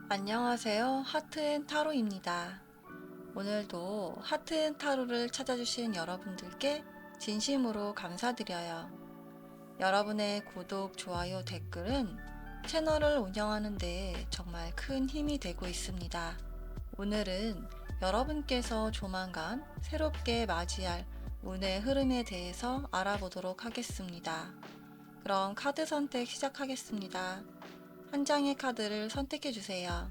안녕하세요. 하트앤타로입니다. 오늘도 하트앤타로를 찾아주신 여러분들께 진심으로 감사드려요. 여러분의 구독, 좋아요, 댓글은 채널을 운영하는 데 정말 큰 힘이 되고 있습니다. 오늘은 여러분께서 조만간 새롭게 맞이할 운의 흐름에 대해서 알아보도록 하겠습니다. 그럼 카드 선택 시작하겠습니다. 한 장의 카드를 선택해 주세요.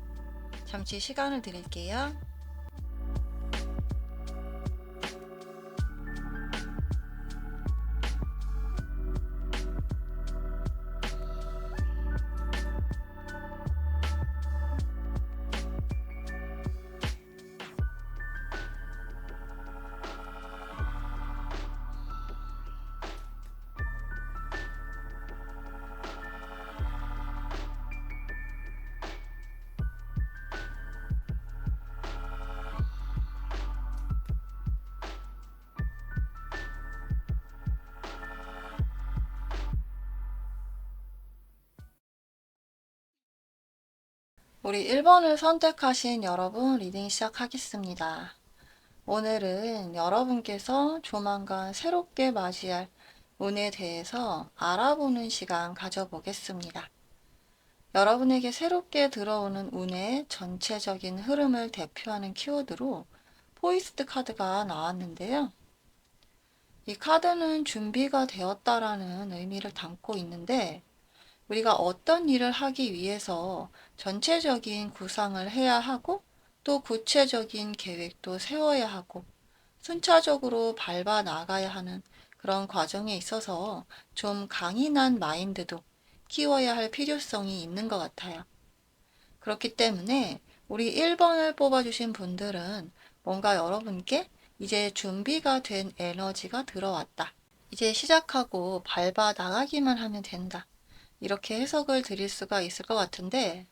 잠시 시간을 드릴게요. 우리 1번을 선택하신 여러분 리딩 시작하겠습니다. 오늘은 여러분께서 조만간 새롭게 맞이할 운에 대해서 알아보는 시간 가져보겠습니다. 여러분에게 새롭게 들어오는 운의 전체적인 흐름을 대표하는 키워드로 포이스트 카드가 나왔는데요. 이 카드는 준비가 되었다라는 의미를 담고 있는데, 우리가 어떤 일을 하기 위해서 전체적인 구상을 해야 하고 또 구체적인 계획도 세워야 하고 순차적으로 밟아 나가야 하는 그런 과정에 있어서 좀 강인한 마인드도 키워야 할 필요성이 있는 것 같아요. 그렇기 때문에 우리 1번을 뽑아주신 분들은 뭔가 여러분께 이제 준비가 된 에너지가 들어왔다. 이제 시작하고 밟아 나가기만 하면 된다. 이렇게 해석을 드릴 수가 있을 것 같은데,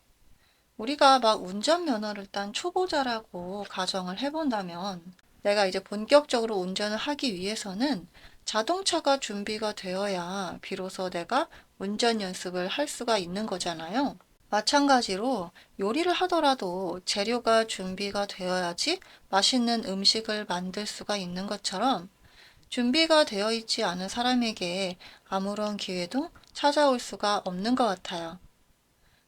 우리가 막 운전면허를 딴 초보자라고 가정을 해본다면 내가 이제 본격적으로 운전을 하기 위해서는 자동차가 준비가 되어야 비로소 내가 운전 연습을 할 수가 있는 거잖아요. 마찬가지로 요리를 하더라도 재료가 준비가 되어야지 맛있는 음식을 만들 수가 있는 것처럼 준비가 되어 있지 않은 사람에게 아무런 기회도 찾아올 수가 없는 것 같아요.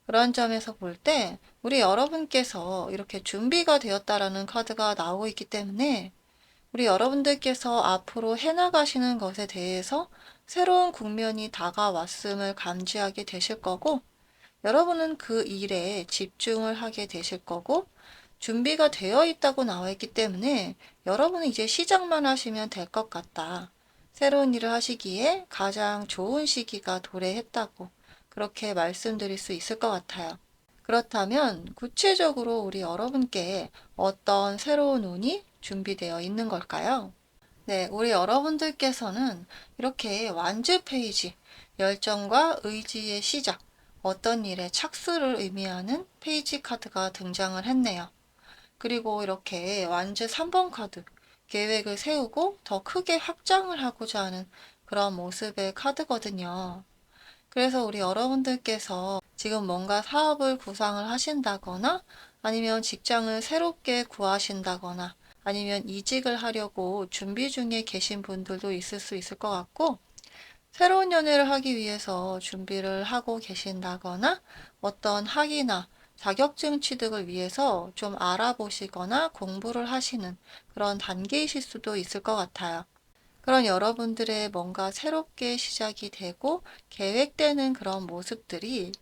그런 점에서 볼 때 우리 여러분께서 이렇게 준비가 되었다라는 카드가 나오고 있기 때문에 우리 여러분들께서 앞으로 해나가시는 것에 대해서 새로운 국면이 다가왔음을 감지하게 되실 거고, 여러분은 그 일에 집중을 하게 되실 거고, 준비가 되어 있다고 나와 있기 때문에 여러분은 이제 시작만 하시면 될 것 같다. 새로운 일을 하시기에 가장 좋은 시기가 도래했다고 그렇게 말씀드릴 수 있을 것 같아요. 그렇다면 구체적으로 우리 여러분께 어떤 새로운 운이 준비되어 있는 걸까요? 네, 우리 여러분들께서는 이렇게 완주 페이지, 열정과 의지의 시작, 어떤 일의 착수를 의미하는 페이지 카드가 등장을 했네요. 그리고 이렇게 완주 3번 카드, 계획을 세우고 더 크게 확장을 하고자 하는 그런 모습의 카드거든요. 그래서 우리 여러분들께서 지금 뭔가 사업을 구상을 하신다거나 아니면 직장을 새롭게 구하신다거나 아니면 이직을 하려고 준비 중에 계신 분들도 있을 수 있을 것 같고, 새로운 연애를 하기 위해서 준비를 하고 계신다거나 어떤 학위나 자격증 취득을 위해서 좀 알아보시거나 공부를 하시는 그런 단계이실 수도 있을 것 같아요. 그런 여러분들의 뭔가 새롭게 시작이 되고 계획되는 그런 모습들이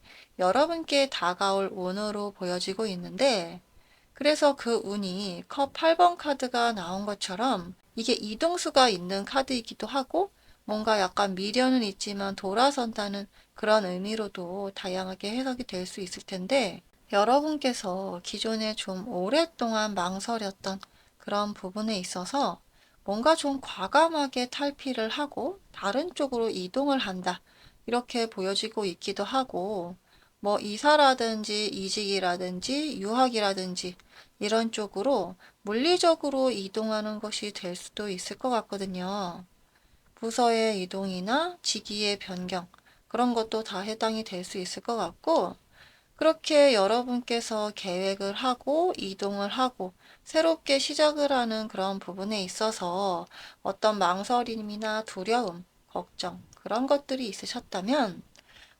여러분께 다가올 운으로 보여지고 있는데, 그래서 그 운이 컵 8번 카드가 나온 것처럼 이게 이동수가 있는 카드이기도 하고 뭔가 약간 미련은 있지만 돌아선다는 그런 의미로도 다양하게 해석이 될 수 있을 텐데, 여러분께서 기존에 좀 오랫동안 망설였던 그런 부분에 있어서 뭔가 좀 과감하게 탈피를 하고 다른 쪽으로 이동을 한다. 이렇게 보여지고 있기도 하고, 뭐 이사라든지 이직이라든지 유학이라든지 이런 쪽으로 물리적으로 이동하는 것이 될 수도 있을 것 같거든요. 부서의 이동이나 직위의 변경, 그런 것도 다 해당이 될 수 있을 것 같고, 그렇게 여러분께서 계획을 하고 이동을 하고 새롭게 시작을 하는 그런 부분에 있어서 어떤 망설임이나 두려움, 걱정, 그런 것들이 있으셨다면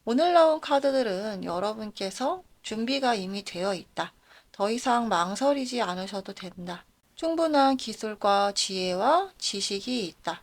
오늘 나온 카드들은 여러분께서 준비가 이미 되어 있다. 더 이상 망설이지 않으셔도 된다. 충분한 기술과 지혜와 지식이 있다.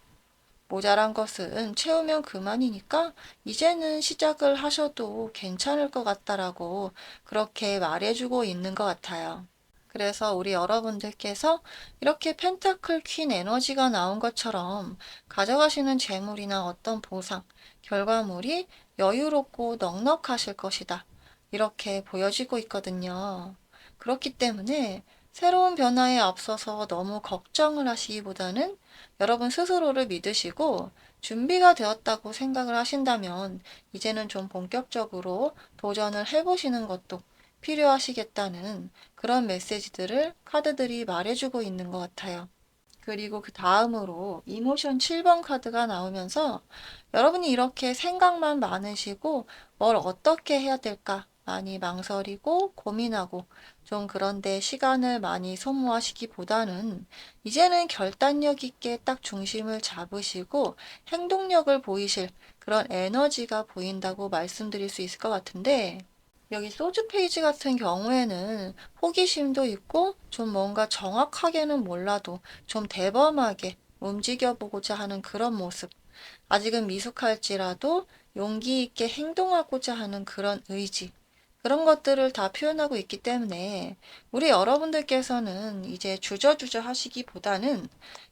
모자란 것은 채우면 그만이니까 이제는 시작을 하셔도 괜찮을 것 같다라고 그렇게 말해주고 있는 것 같아요. 그래서 우리 여러분들께서 이렇게 펜타클 퀸 에너지가 나온 것처럼 가져가시는 재물이나 어떤 보상, 결과물이 여유롭고 넉넉하실 것이다. 이렇게 보여지고 있거든요. 그렇기 때문에 새로운 변화에 앞서서 너무 걱정을 하시기보다는 여러분 스스로를 믿으시고 준비가 되었다고 생각을 하신다면 이제는 좀 본격적으로 도전을 해보시는 것도 필요하시겠다는 그런 메시지들을 카드들이 말해주고 있는 것 같아요. 그리고 그 다음으로 이모션 7번 카드가 나오면서 여러분이 이렇게 생각만 많으시고 뭘 어떻게 해야 될까 많이 망설이고 고민하고 좀 그런데 시간을 많이 소모하시기보다는 이제는 결단력 있게 딱 중심을 잡으시고 행동력을 보이실 그런 에너지가 보인다고 말씀드릴 수 있을 것 같은데 여기 소주 페이지 같은 경우에는 호기심도 있고 좀 뭔가 정확하게는 몰라도 좀 대범하게 움직여 보고자 하는 그런 모습. 아직은 미숙할지라도 용기 있게 행동하고자 하는 그런 의지. 그런 것들을 다 표현하고 있기 때문에 우리 여러분들께서는 이제 주저주저 하시기보다는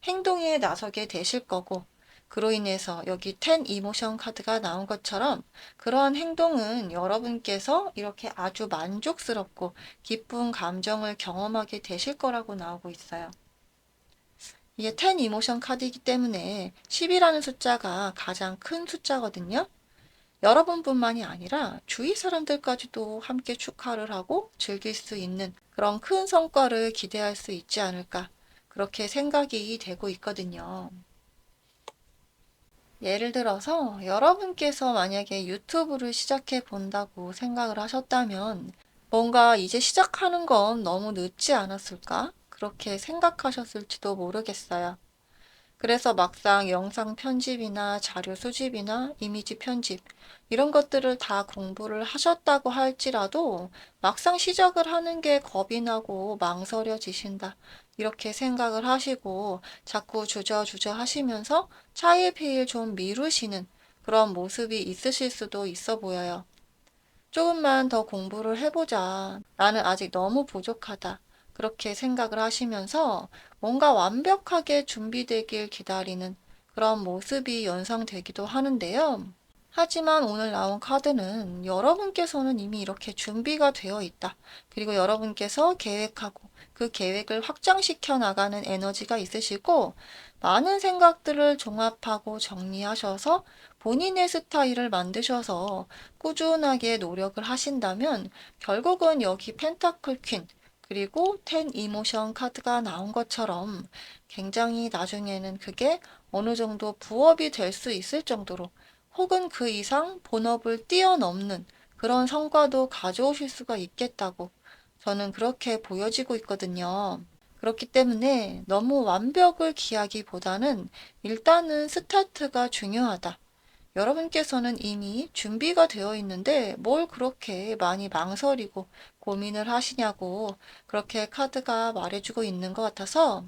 행동에 나서게 되실 거고 그로 인해서 여기 10 이모션 카드가 나온 것처럼 그러한 행동은 여러분께서 이렇게 아주 만족스럽고 기쁜 감정을 경험하게 되실 거라고 나오고 있어요. 이게 10 이모션 카드이기 때문에 10이라는 숫자가 가장 큰 숫자거든요. 여러분뿐만이 아니라 주위 사람들까지도 함께 축하를 하고 즐길 수 있는 그런 큰 성과를 기대할 수 있지 않을까 그렇게 생각이 되고 있거든요. 예를 들어서 여러분께서 만약에 유튜브를 시작해 본다고 생각을 하셨다면 뭔가 이제 시작하는 건 너무 늦지 않았을까? 그렇게 생각하셨을지도 모르겠어요. 그래서 막상 영상 편집이나 자료 수집이나 이미지 편집 이런 것들을 다 공부를 하셨다고 할지라도 막상 시작을 하는 게 겁이 나고 망설여지신다. 이렇게 생각을 하시고 자꾸 주저주저 하시면서 차일피일 좀 미루시는 그런 모습이 있으실 수도 있어 보여요. 조금만 더 공부를 해보자. 나는 아직 너무 부족하다. 그렇게 생각을 하시면서 뭔가 완벽하게 준비되길 기다리는 그런 모습이 연상되기도 하는데요. 하지만 오늘 나온 카드는 여러분께서는 이미 이렇게 준비가 되어 있다. 그리고 여러분께서 계획하고 그 계획을 확장시켜 나가는 에너지가 있으시고 많은 생각들을 종합하고 정리하셔서 본인의 스타일을 만드셔서 꾸준하게 노력을 하신다면 결국은 여기 펜타클 퀸 그리고 10 이모션 카드가 나온 것처럼 굉장히 나중에는 그게 어느 정도 부업이 될 수 있을 정도로 혹은 그 이상 본업을 뛰어넘는 그런 성과도 가져오실 수가 있겠다고 저는 그렇게 보여지고 있거든요. 그렇기 때문에 너무 완벽을 기하기보다는 일단은 스타트가 중요하다. 여러분께서는 이미 준비가 되어 있는데 뭘 그렇게 많이 망설이고 고민을 하시냐고 그렇게 카드가 말해주고 있는 것 같아서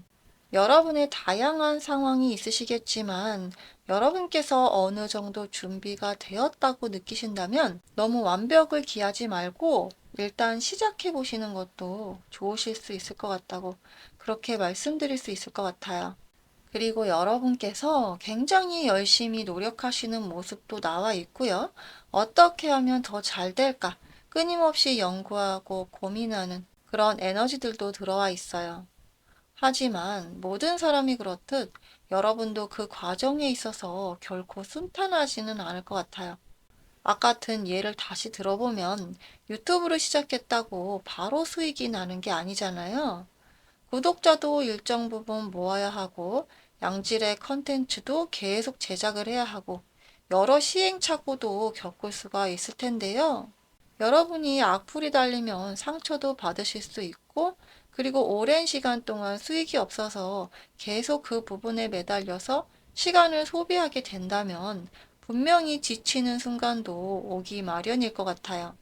여러분의 다양한 상황이 있으시겠지만 여러분께서 어느 정도 준비가 되었다고 느끼신다면 너무 완벽을 기하지 말고 일단 시작해 보시는 것도 좋으실 수 있을 것 같다고 그렇게 말씀드릴 수 있을 것 같아요. 그리고 여러분께서 굉장히 열심히 노력하시는 모습도 나와 있고요. 어떻게 하면 더 잘 될까? 끊임없이 연구하고 고민하는 그런 에너지들도 들어와 있어요. 하지만 모든 사람이 그렇듯 여러분도 그 과정에 있어서 결코 순탄하지는 않을 것 같아요. 아까 든 예를 다시 들어보면 유튜브를 시작했다고 바로 수익이 나는 게 아니잖아요. 구독자도 일정 부분 모아야 하고 양질의 컨텐츠도 계속 제작을 해야 하고 여러 시행착오도 겪을 수가 있을 텐데요. 여러분이 악플이 달리면 상처도 받으실 수 있고 그리고 오랜 시간 동안 수익이 없어서 계속 그 부분에 매달려서 시간을 소비하게 된다면 분명히 지치는 순간도 오기 마련일 것 같아요.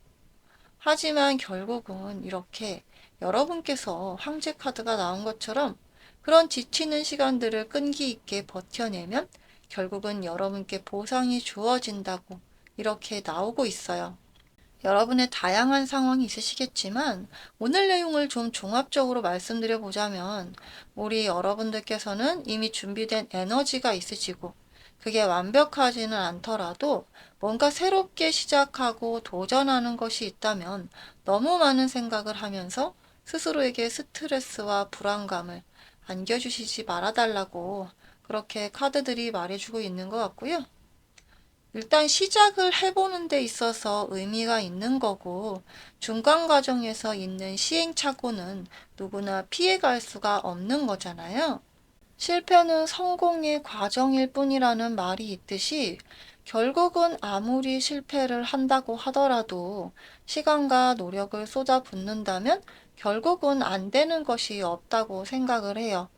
하지만 결국은 이렇게 여러분께서 황제 카드가 나온 것처럼 그런 지치는 시간들을 끈기 있게 버텨내면 결국은 여러분께 보상이 주어진다고 이렇게 나오고 있어요. 여러분의 다양한 상황이 있으시겠지만 오늘 내용을 좀 종합적으로 말씀드려 보자면 우리 여러분들께서는 이미 준비된 에너지가 있으시고 그게 완벽하지는 않더라도 뭔가 새롭게 시작하고 도전하는 것이 있다면 너무 많은 생각을 하면서 스스로에게 스트레스와 불안감을 안겨주시지 말아달라고 그렇게 카드들이 말해주고 있는 것 같고요. 일단 시작을 해보는 데 있어서 의미가 있는 거고 중간 과정에서 있는 시행착오는 누구나 피해갈 수가 없는 거잖아요. 실패는 성공의 과정일 뿐이라는 말이 있듯이 결국은 아무리 실패를 한다고 하더라도 시간과 노력을 쏟아붓는다면 결국은 안 되는 것이 없다고 생각을 해요.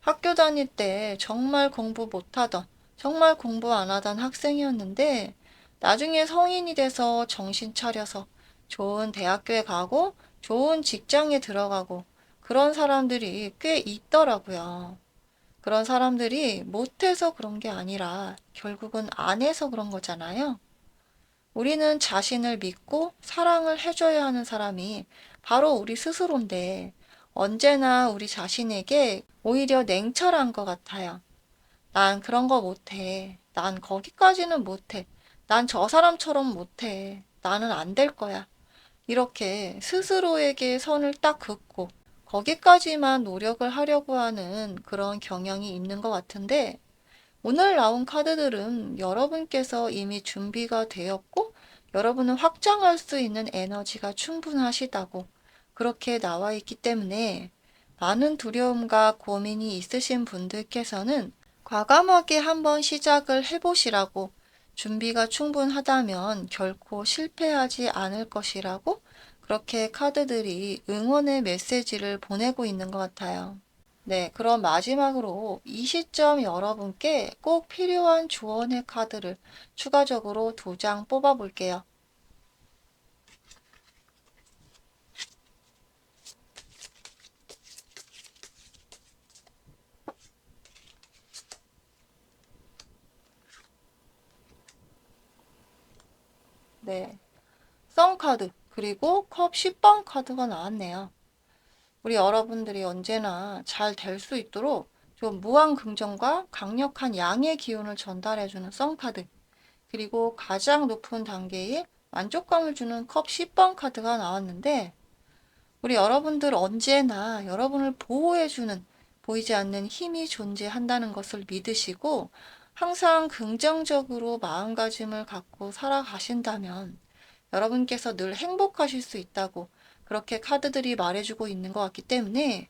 학교 다닐 때 정말 공부 못하던, 정말 공부 안 하던 학생이었는데, 나중에 성인이 돼서 정신 차려서 좋은 대학교에 가고, 좋은 직장에 들어가고, 그런 사람들이 꽤 있더라고요. 그런 사람들이 못해서 그런 게 아니라 결국은 안 해서 그런 거잖아요. 우리는 자신을 믿고 사랑을 해줘야 하는 사람이 바로 우리 스스로인데 언제나 우리 자신에게 오히려 냉철한 것 같아요. 난 그런 거 못해. 난 거기까지는 못해. 난 저 사람처럼 못해. 나는 안 될 거야. 이렇게 스스로에게 선을 딱 긋고 거기까지만 노력을 하려고 하는 그런 경향이 있는 것 같은데 오늘 나온 카드들은 여러분께서 이미 준비가 되었고 여러분은 확장할 수 있는 에너지가 충분하시다고 그렇게 나와 있기 때문에 많은 두려움과 고민이 있으신 분들께서는 과감하게 한번 시작을 해보시라고 준비가 충분하다면 결코 실패하지 않을 것이라고 그렇게 카드들이 응원의 메시지를 보내고 있는 것 같아요. 네, 그럼 마지막으로 이 시점 여러분께 꼭 필요한 조언의 카드를 추가적으로 2장 뽑아 볼게요. 네, 썬 카드, 그리고 컵 10번 카드가 나왔네요. 우리 여러분들이 언제나 잘 될 수 있도록 좀 무한 긍정과 강력한 양의 기운을 전달해주는 썬 카드, 그리고 가장 높은 단계의 만족감을 주는 컵 10번 카드가 나왔는데, 우리 여러분들 언제나 여러분을 보호해주는 보이지 않는 힘이 존재한다는 것을 믿으시고 항상 긍정적으로 마음가짐을 갖고 살아가신다면 여러분께서 늘 행복하실 수 있다고 그렇게 카드들이 말해주고 있는 것 같기 때문에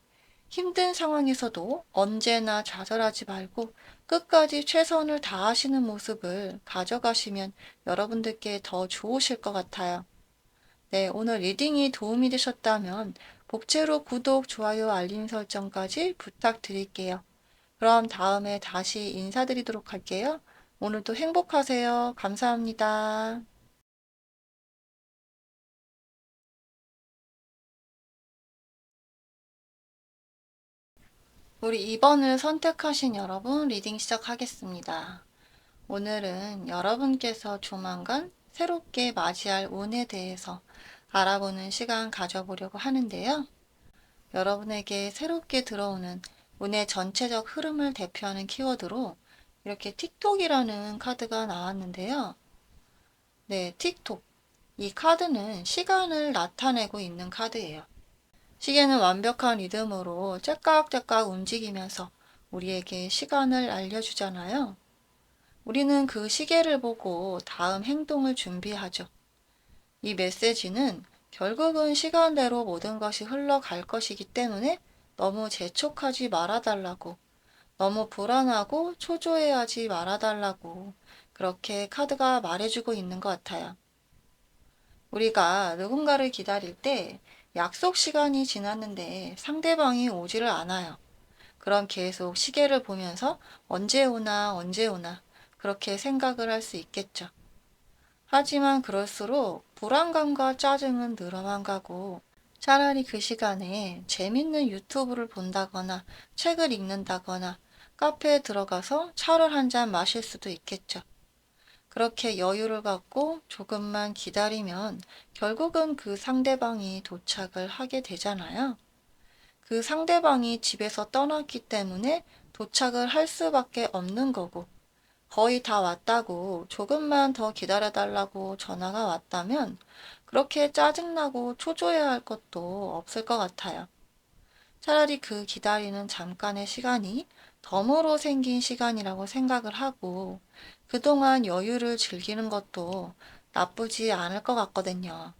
힘든 상황에서도 언제나 좌절하지 말고 끝까지 최선을 다하시는 모습을 가져가시면 여러분들께 더 좋으실 것 같아요. 네, 오늘 리딩이 도움이 되셨다면 복제로 구독, 좋아요, 알림 설정까지 부탁드릴게요. 그럼 다음에 다시 인사드리도록 할게요. 오늘도 행복하세요. 감사합니다. 우리 2번을 선택하신 여러분 리딩 시작하겠습니다. 오늘은 여러분께서 조만간 새롭게 맞이할 운에 대해서 알아보는 시간 가져보려고 하는데요. 여러분에게 새롭게 들어오는 운의 전체적 흐름을 대표하는 키워드로 이렇게 틱톡이라는 카드가 나왔는데요. 네, 틱톡. 이 카드는 시간을 나타내고 있는 카드예요. 시계는 완벽한 리듬으로 째깍째깍 움직이면서 우리에게 시간을 알려주잖아요. 우리는 그 시계를 보고 다음 행동을 준비하죠. 이 메시지는 결국은 시간대로 모든 것이 흘러갈 것이기 때문에 너무 재촉하지 말아달라고, 너무 불안하고 초조해하지 말아달라고 그렇게 카드가 말해주고 있는 것 같아요. 우리가 누군가를 기다릴 때 약속 시간이 지났는데 상대방이 오지를 않아요. 그럼 계속 시계를 보면서 언제 오나 언제 오나 그렇게 생각을 할 수 있겠죠. 하지만 그럴수록 불안감과 짜증은 늘어만 가고 차라리 그 시간에 재밌는 유튜브를 본다거나 책을 읽는다거나 카페에 들어가서 차를 한 잔 마실 수도 있겠죠. 그렇게 여유를 갖고 조금만 기다리면 결국은 그 상대방이 도착을 하게 되잖아요. 그 상대방이 집에서 떠났기 때문에 도착을 할 수밖에 없는 거고, 거의 다 왔다고 조금만 더 기다려달라고 전화가 왔다면 그렇게 짜증나고 초조해야 할 것도 없을 것 같아요. 차라리 그 기다리는 잠깐의 시간이 덤으로 생긴 시간이라고 생각을 하고 그동안 여유를 즐기는 것도 나쁘지 않을 것 같거든요.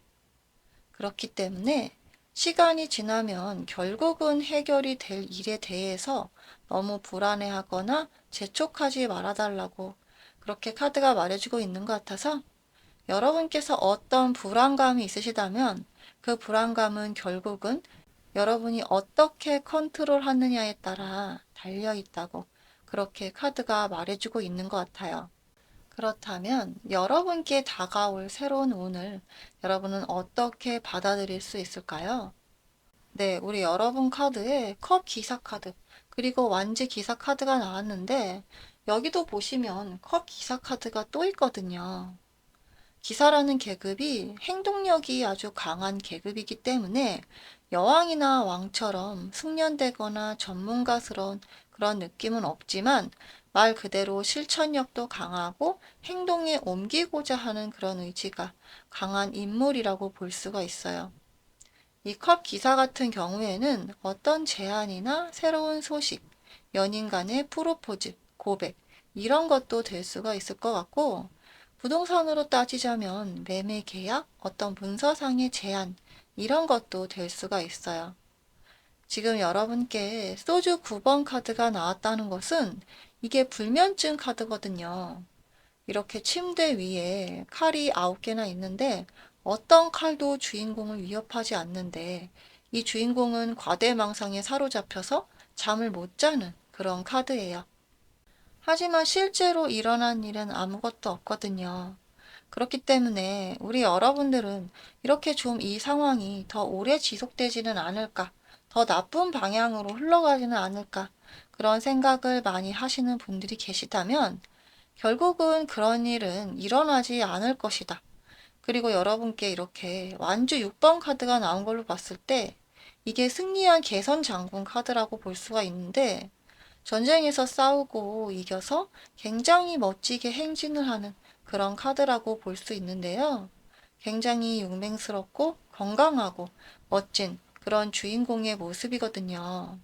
그렇기 때문에 시간이 지나면 결국은 해결이 될 일에 대해서 너무 불안해하거나 재촉하지 말아달라고 그렇게 카드가 말해주고 있는 것 같아서 여러분께서 어떤 불안감이 있으시다면 그 불안감은 결국은 여러분이 어떻게 컨트롤 하느냐에 따라 달려 있다고 그렇게 카드가 말해주고 있는 것 같아요. 그렇다면 여러분께 다가올 새로운 운을 여러분은 어떻게 받아들일 수 있을까요? 네, 우리 여러분 카드에 컵 기사 카드, 그리고 완지 기사 카드가 나왔는데 여기도 보시면 컵 기사 카드가 또 있거든요. 기사라는 계급이 행동력이 아주 강한 계급이기 때문에 여왕이나 왕처럼 숙련되거나 전문가스러운 그런 느낌은 없지만 말 그대로 실천력도 강하고 행동에 옮기고자 하는 그런 의지가 강한 인물이라고 볼 수가 있어요. 이 컵 기사 같은 경우에는 어떤 제안이나 새로운 소식, 연인 간의 프로포즈, 고백, 이런 것도 될 수가 있을 것 같고, 부동산으로 따지자면 매매 계약, 어떤 문서상의 제안, 이런 것도 될 수가 있어요. 지금 여러분께 소주 9번 카드가 나왔다는 것은 이게 불면증 카드거든요. 이렇게 침대 위에 칼이 9개나 있는데 어떤 칼도 주인공을 위협하지 않는데 이 주인공은 과대망상에 사로잡혀서 잠을 못 자는 그런 카드예요. 하지만 실제로 일어난 일은 아무것도 없거든요. 그렇기 때문에 우리 여러분들은 이렇게 좀 이 상황이 더 오래 지속되지는 않을까, 더 나쁜 방향으로 흘러가지는 않을까, 그런 생각을 많이 하시는 분들이 계시다면 결국은 그런 일은 일어나지 않을 것이다. 그리고 여러분께 이렇게 완주 6번 카드가 나온 걸로 봤을 때 이게 승리한 개선 장군 카드라고 볼 수가 있는데 전쟁에서 싸우고 이겨서 굉장히 멋지게 행진을 하는 그런 카드라고 볼 수 있는데요. 굉장히 용맹스럽고 건강하고 멋진 그런 주인공의 모습이거든요.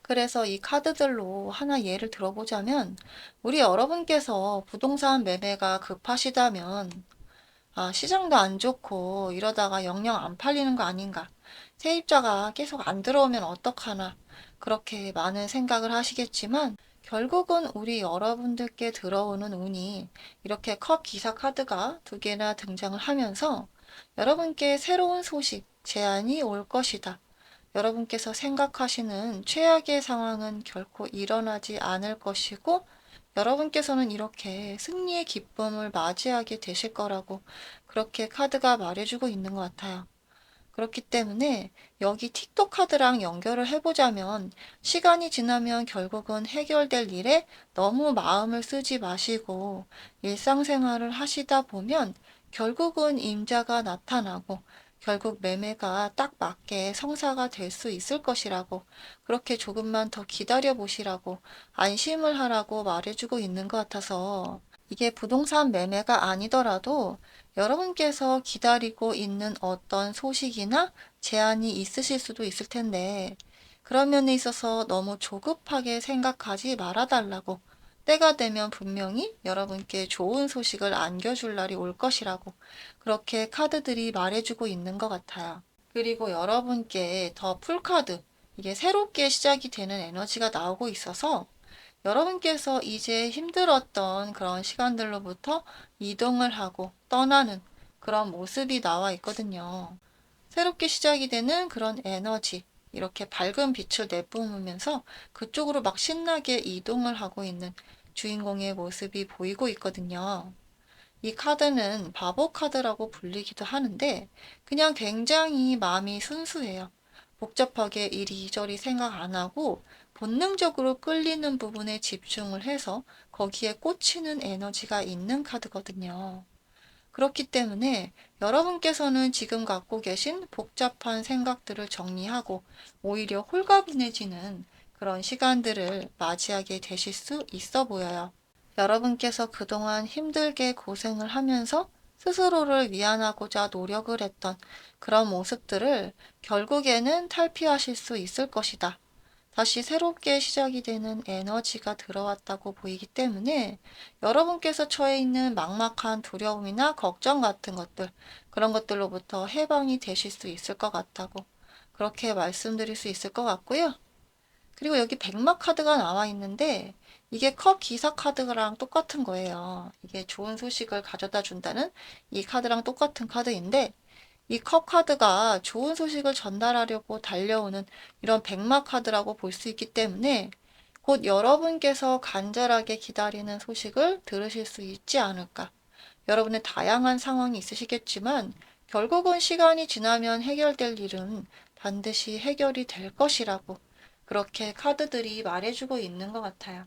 그래서 이 카드들로 하나 예를 들어보자면 우리 여러분께서 부동산 매매가 급하시다면 시장도 안 좋고 이러다가 영영 안 팔리는 거 아닌가. 세입자가 계속 안 들어오면 어떡하나. 그렇게 많은 생각을 하시겠지만 결국은 우리 여러분들께 들어오는 운이 이렇게 컵 기사 카드가 2개나 등장을 하면서 여러분께 새로운 소식, 제안이 올 것이다. 여러분께서 생각하시는 최악의 상황은 결코 일어나지 않을 것이고 여러분께서는 이렇게 승리의 기쁨을 맞이하게 되실 거라고 그렇게 카드가 말해주고 있는 것 같아요. 그렇기 때문에 여기 틱톡 카드랑 연결을 해보자면 시간이 지나면 결국은 해결될 일에 너무 마음을 쓰지 마시고 일상생활을 하시다 보면 결국은 임자가 나타나고 결국 매매가 딱 맞게 성사가 될 수 있을 것이라고 그렇게 조금만 더 기다려 보시라고 안심을 하라고 말해주고 있는 것 같아서 이게 부동산 매매가 아니더라도 여러분께서 기다리고 있는 어떤 소식이나 제안이 있으실 수도 있을 텐데 그런 면에 있어서 너무 조급하게 생각하지 말아달라고 때가 되면 분명히 여러분께 좋은 소식을 안겨줄 날이 올 것이라고 그렇게 카드들이 말해주고 있는 것 같아요. 그리고 여러분께 더 풀카드, 이게 새롭게 시작이 되는 에너지가 나오고 있어서 여러분께서 이제 힘들었던 그런 시간들로부터 이동을 하고 떠나는 그런 모습이 나와 있거든요. 새롭게 시작이 되는 그런 에너지, 이렇게 밝은 빛을 내뿜으면서 그쪽으로 막 신나게 이동을 하고 있는 주인공의 모습이 보이고 있거든요. 이 카드는 바보 카드라고 불리기도 하는데 그냥 굉장히 마음이 순수해요. 복잡하게 이리저리 생각 안 하고 본능적으로 끌리는 부분에 집중을 해서 거기에 꽂히는 에너지가 있는 카드거든요. 그렇기 때문에 여러분께서는 지금 갖고 계신 복잡한 생각들을 정리하고 오히려 홀가분해지는 그런 시간들을 맞이하게 되실 수 있어 보여요. 여러분께서 그동안 힘들게 고생을 하면서 스스로를 위안하고자 노력을 했던 그런 모습들을 결국에는 탈피하실 수 있을 것이다. 다시 새롭게 시작이 되는 에너지가 들어왔다고 보이기 때문에 여러분께서 처해 있는 막막한 두려움이나 걱정 같은 것들, 그런 것들로부터 해방이 되실 수 있을 것 같다고 그렇게 말씀드릴 수 있을 것 같고요. 그리고 여기 백마 카드가 나와 있는데 이게 컵 기사 카드랑 똑같은 거예요. 이게 좋은 소식을 가져다 준다는 이 카드랑 똑같은 카드인데 이 컵 카드가 좋은 소식을 전달하려고 달려오는 이런 백마 카드라고 볼 수 있기 때문에 곧 여러분께서 간절하게 기다리는 소식을 들으실 수 있지 않을까. 여러분의 다양한 상황이 있으시겠지만 결국은 시간이 지나면 해결될 일은 반드시 해결이 될 것이라고 그렇게 카드들이 말해주고 있는 것 같아요.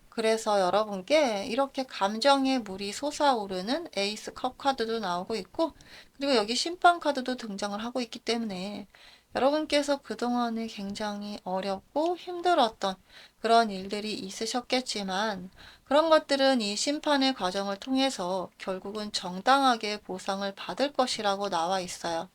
그래서 여러분께 이렇게 감정의 물이 솟아오르는 에이스 컵 카드도 나오고 있고, 그리고 여기 심판 카드도 등장을 하고 있기 때문에 여러분께서 그동안에 굉장히 어렵고 힘들었던 그런 일들이 있으셨겠지만, 그런 것들은 이 심판의 과정을 통해서 결국은 정당하게 보상을 받을 것이라고 나와 있어요.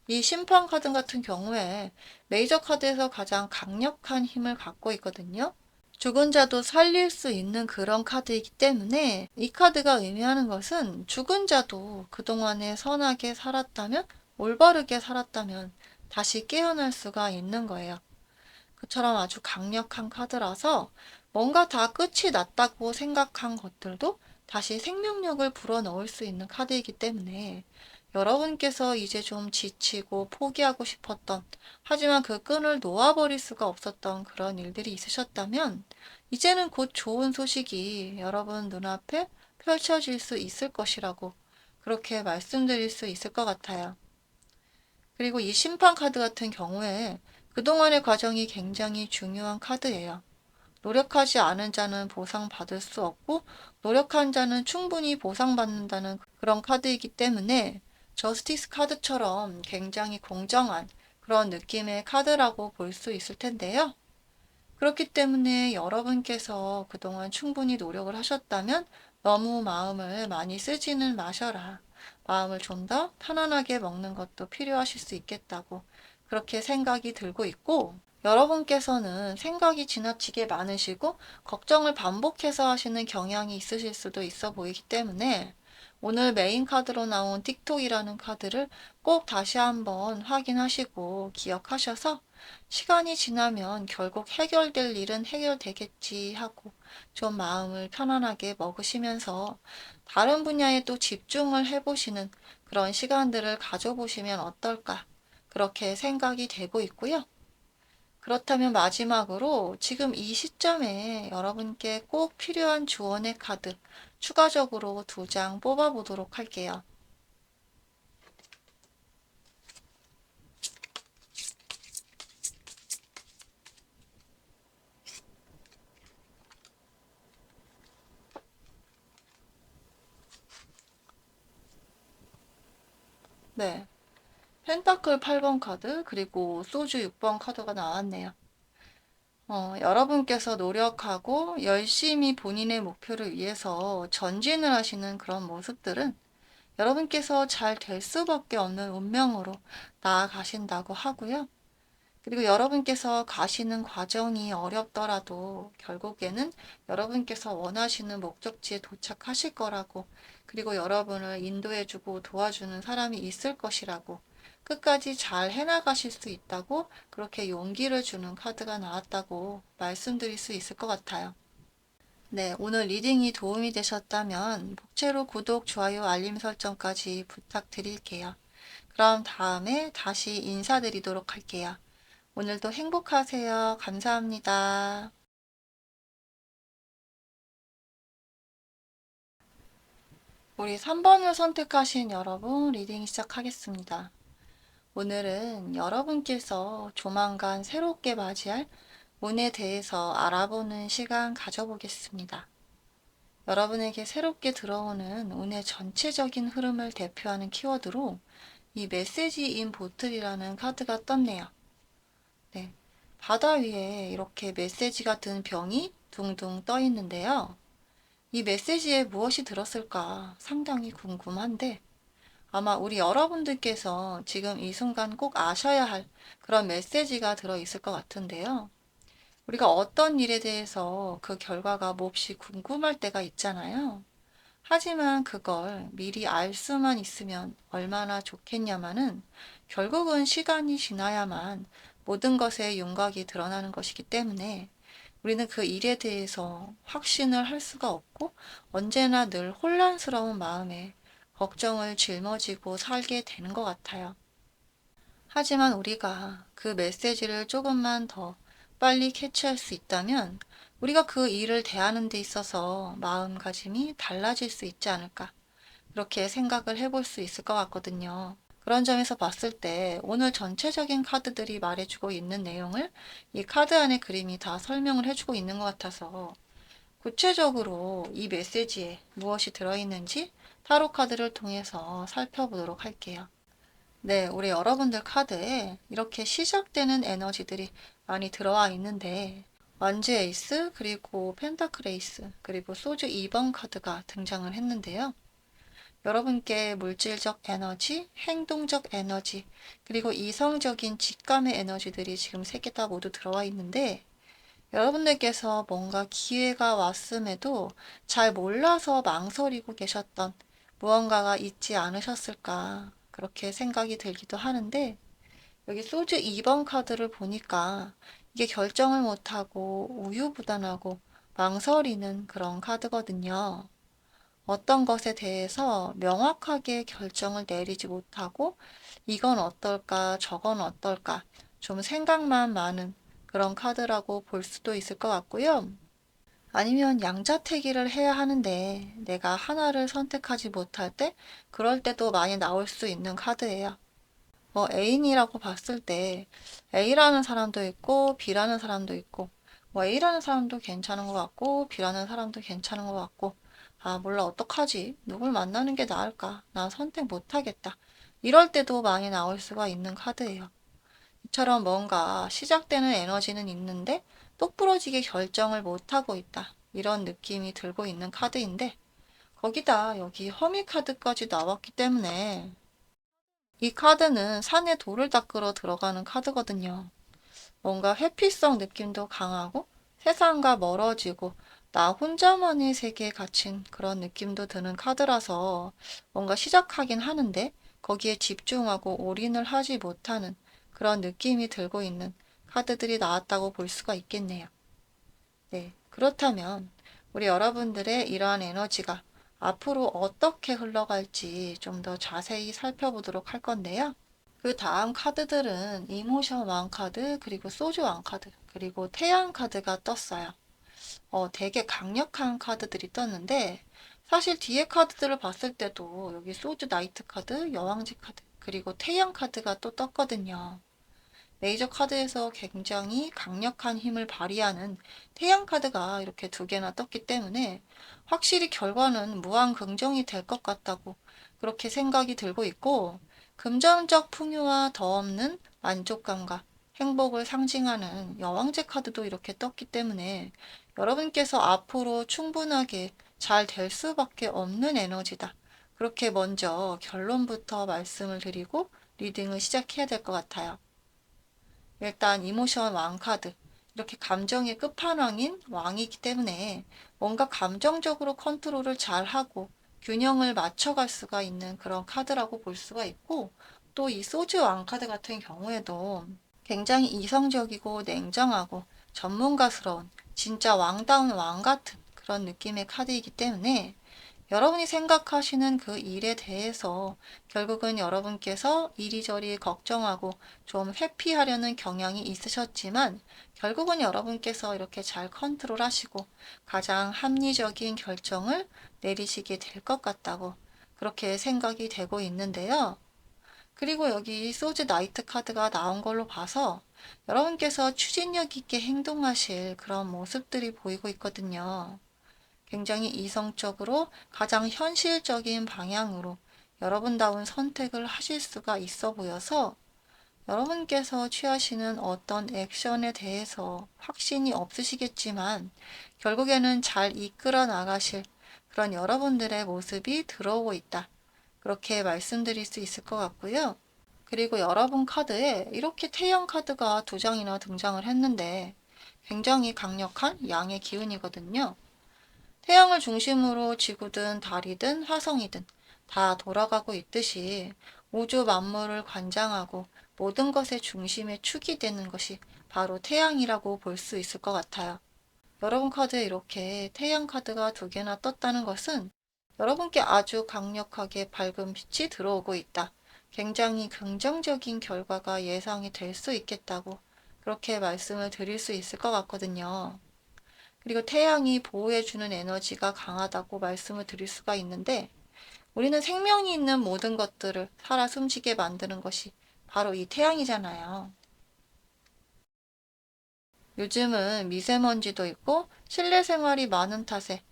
이 심판 카드 같은 경우에 메이저 카드에서 가장 강력한 힘을 갖고 있거든요. 죽은 자도 살릴 수 있는 그런 카드이기 때문에 이 카드가 의미하는 것은 죽은 자도 그동안에 선하게 살았다면, 올바르게 살았다면 다시 깨어날 수가 있는 거예요. 그처럼 아주 강력한 카드라서 뭔가 다 끝이 났다고 생각한 것들도 다시 생명력을 불어넣을 수 있는 카드이기 때문에 여러분께서 이제 좀 지치고 포기하고 싶었던, 하지만 그 끈을 놓아버릴 수가 없었던 그런 일들이 있으셨다면 이제는 곧 좋은 소식이 여러분 눈앞에 펼쳐질 수 있을 것이라고 그렇게 말씀드릴 수 있을 것 같아요. 그리고 이 심판 카드 같은 경우에 그동안의 과정이 굉장히 중요한 카드예요. 노력하지 않은 자는 보상받을 수 없고 노력한 자는 충분히 보상받는다는 그런 카드이기 때문에 저스티스 카드처럼 굉장히 공정한 그런 느낌의 카드라고 볼 수 있을 텐데요. 그렇기 때문에 여러분께서 그동안 충분히 노력을 하셨다면 너무 마음을 많이 쓰지는 마셔라. 마음을 좀 더 편안하게 먹는 것도 필요하실 수 있겠다고 그렇게 생각이 들고 있고, 여러분께서는 생각이 지나치게 많으시고 걱정을 반복해서 하시는 경향이 있으실 수도 있어 보이기 때문에 오늘 메인 카드로 나온 틱톡이라는 카드를 꼭 다시 한번 확인하시고 기억하셔서 시간이 지나면 결국 해결될 일은 해결되겠지 하고 좀 마음을 편안하게 먹으시면서 다른 분야에 또 집중을 해보시는 그런 시간들을 가져보시면 어떨까, 그렇게 생각이 되고 있고요. 그렇다면 마지막으로 지금 이 시점에 여러분께 꼭 필요한 조언의 카드 추가적으로 2장 뽑아보도록 할게요. 네. 펜타클 8번 카드, 그리고 소주 6번 카드가 나왔네요. 여러분께서 노력하고 열심히 본인의 목표를 위해서 전진을 하시는 그런 모습들은 여러분께서 잘 될 수밖에 없는 운명으로 나아가신다고 하고요. 그리고 여러분께서 가시는 과정이 어렵더라도 결국에는 여러분께서 원하시는 목적지에 도착하실 거라고, 그리고 여러분을 인도해주고 도와주는 사람이 있을 것이라고, 끝까지 잘 해나가실 수 있다고, 그렇게 용기를 주는 카드가 나왔다고 말씀드릴 수 있을 것 같아요. 네, 오늘 리딩이 도움이 되셨다면 복채로 구독, 좋아요, 알림 설정까지 부탁드릴게요. 그럼 다음에 다시 인사드리도록 할게요. 오늘도 행복하세요. 감사합니다. 우리 3번을 선택하신 여러분 리딩 시작하겠습니다. 오늘은 여러분께서 조만간 새롭게 맞이할 운에 대해서 알아보는 시간 가져보겠습니다. 여러분에게 새롭게 들어오는 운의 전체적인 흐름을 대표하는 키워드로 이 메시지 인 보틀이라는 카드가 떴네요. 네, 바다 위에 이렇게 메시지가 든 병이 둥둥 떠 있는데요. 이 메시지에 무엇이 들었을까 상당히 궁금한데 아마 우리 여러분들께서 지금 이 순간 꼭 아셔야 할 그런 메시지가 들어 있을 것 같은데요. 우리가 어떤 일에 대해서 그 결과가 몹시 궁금할 때가 있잖아요. 하지만 그걸 미리 알 수만 있으면 얼마나 좋겠냐마는 결국은 시간이 지나야만 모든 것의 윤곽이 드러나는 것이기 때문에 우리는 그 일에 대해서 확신을 할 수가 없고 언제나 늘 혼란스러운 마음에 걱정을 짊어지고 살게 되는 것 같아요. 하지만 우리가 그 메시지를 조금만 더 빨리 캐치할 수 있다면 우리가 그 일을 대하는 데 있어서 마음가짐이 달라질 수 있지 않을까. 그렇게 생각을 해볼 수 있을 것 같거든요. 그런 점에서 봤을 때 오늘 전체적인 카드들이 말해주고 있는 내용을 이 카드 안에 그림이 다 설명을 해주고 있는 것 같아서 구체적으로 이 메시지에 무엇이 들어있는지 타로 카드를 통해서 살펴보도록 할게요. 네, 우리 여러분들 카드에 이렇게 시작되는 에너지들이 많이 들어와 있는데 완즈 에이스, 그리고 펜타클 에이스, 그리고 소주 2번 카드가 등장을 했는데요. 여러분께 물질적 에너지, 행동적 에너지, 그리고 이성적인 직감의 에너지들이 지금 세 개 다 모두 들어와 있는데 여러분들께서 뭔가 기회가 왔음에도 잘 몰라서 망설이고 계셨던 무언가가 있지 않으셨을까 그렇게 생각이 들기도 하는데 여기 소주 2번 카드를 보니까 이게 결정을 못하고 우유부단하고 망설이는 그런 카드거든요. 어떤 것에 대해서 명확하게 결정을 내리지 못하고 이건 어떨까, 저건 어떨까, 좀 생각만 많은 그런 카드라고 볼 수도 있을 것 같고요. 아니면 양자택일을 해야 하는데 내가 하나를 선택하지 못할 때 그럴 때도 많이 나올 수 있는 카드예요. 애인이라고 봤을 때 A라는 사람도 있고 B라는 사람도 있고 A라는 사람도 괜찮은 것 같고 B라는 사람도 괜찮은 것 같고 아 몰라 어떡하지? 누굴 만나는 게 나을까? 난 선택 못하겠다. 이럴 때도 많이 나올 수가 있는 카드예요. 이처럼 뭔가 시작되는 에너지는 있는데 똑부러지게 결정을 못하고 있다. 이런 느낌이 들고 있는 카드인데 거기다 여기 허미 카드까지 나왔기 때문에 이 카드는 산에 돌을 닦으러 들어가는 카드거든요. 뭔가 회피성 느낌도 강하고 세상과 멀어지고 나 혼자만의 세계에 갇힌 그런 느낌도 드는 카드라서 뭔가 시작하긴 하는데 거기에 집중하고 올인을 하지 못하는 그런 느낌이 들고 있는 카드들이 나왔다고 볼 수가 있겠네요. 네, 그렇다면 우리 여러분들의 이러한 에너지가 앞으로 어떻게 흘러갈지 좀 더 자세히 살펴보도록 할 건데요. 그 다음 카드들은 이모션 왕 카드, 그리고 소주 왕 카드, 그리고 태양 카드가 떴어요. 되게 강력한 카드들이 떴는데 사실 뒤에 카드들을 봤을 때도 여기 소주 나이트 카드, 여왕지 카드, 그리고 태양 카드가 또 떴거든요. 메이저 카드에서 굉장히 강력한 힘을 발휘하는 태양 카드가 이렇게 두 개나 떴기 때문에 확실히 결과는 무한 긍정이 될 것 같다고 그렇게 생각이 들고 있고 금전적 풍요와 더 없는 만족감과 행복을 상징하는 여왕제 카드도 이렇게 떴기 때문에 여러분께서 앞으로 충분하게 잘 될 수밖에 없는 에너지다. 그렇게 먼저 결론부터 말씀을 드리고 리딩을 시작해야 될 것 같아요. 일단 이모션 왕 카드. 이렇게 감정의 끝판왕인 왕이기 때문에 뭔가 감정적으로 컨트롤을 잘 하고 균형을 맞춰갈 수가 있는 그런 카드라고 볼 수가 있고, 또 이 소주 왕 카드 같은 경우에도 굉장히 이성적이고 냉정하고 전문가스러운 진짜 왕다운 왕 같은 그런 느낌의 카드이기 때문에 여러분이 생각하시는 그 일에 대해서 결국은 여러분께서 이리저리 걱정하고 좀 회피하려는 경향이 있으셨지만 결국은 여러분께서 이렇게 잘 컨트롤하시고 가장 합리적인 결정을 내리시게 될 것 같다고 그렇게 생각이 되고 있는데요. 그리고 여기 소즈 나이트 카드가 나온 걸로 봐서 여러분께서 추진력 있게 행동하실 그런 모습들이 보이고 있거든요. 굉장히 이성적으로 가장 현실적인 방향으로 여러분다운 선택을 하실 수가 있어 보여서 여러분께서 취하시는 어떤 액션에 대해서 확신이 없으시겠지만 결국에는 잘 이끌어 나가실 그런 여러분들의 모습이 들어오고 있다. 그렇게 말씀드릴 수 있을 것 같고요. 그리고 여러분 카드에 이렇게 태양 카드가 두 장이나 등장을 했는데 굉장히 강력한 양의 기운이거든요. 태양을 중심으로 지구든 달이든 화성이든 다 돌아가고 있듯이 우주 만물을 관장하고 모든 것의 중심에 축이 되는 것이 바로 태양이라고 볼 수 있을 것 같아요. 여러분 카드에 이렇게 태양 카드가 두 개나 떴다는 것은 여러분께 아주 강력하게 밝은 빛이 들어오고 있다. 굉장히 긍정적인 결과가 예상이 될 수 있겠다고 그렇게 말씀을 드릴 수 있을 것 같거든요. 그리고 태양이 보호해주는 에너지가 강하다고 말씀을 드릴 수가 있는데 우리는 생명이 있는 모든 것들을 살아 숨쉬게 만드는 것이 바로 이 태양이잖아요. 요즘은 미세먼지도 있고 실내 생활이 많은 탓에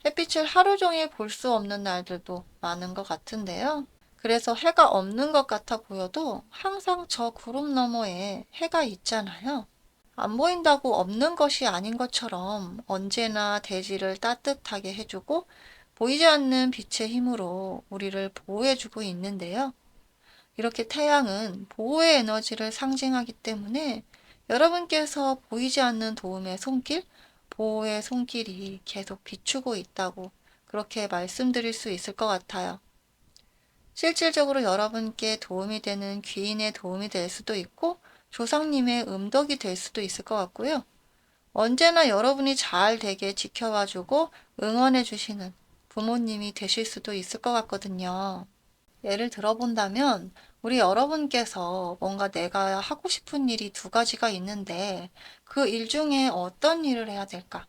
햇빛을 하루 종일 볼 수 없는 날들도 많은 것 같은데요. 그래서 해가 없는 것 같아 보여도 항상 저 구름 너머에 해가 있잖아요. 안 보인다고 없는 것이 아닌 것처럼 언제나 대지를 따뜻하게 해주고 보이지 않는 빛의 힘으로 우리를 보호해주고 있는데요. 이렇게 태양은 보호의 에너지를 상징하기 때문에 여러분께서 보이지 않는 도움의 손길, 보호의 손길이 계속 비추고 있다고 그렇게 말씀드릴 수 있을 것 같아요. 실질적으로 여러분께 도움이 되는 귀인의 도움이 될 수도 있고 조상님의 음덕이 될 수도 있을 것 같고요. 언제나 여러분이 잘 되게 지켜봐주고 응원해주시는 부모님이 되실 수도 있을 것 같거든요. 예를 들어본다면 우리 여러분께서 뭔가 내가 하고 싶은 일이 두 가지가 있는데 그 일 중에 어떤 일을 해야 될까?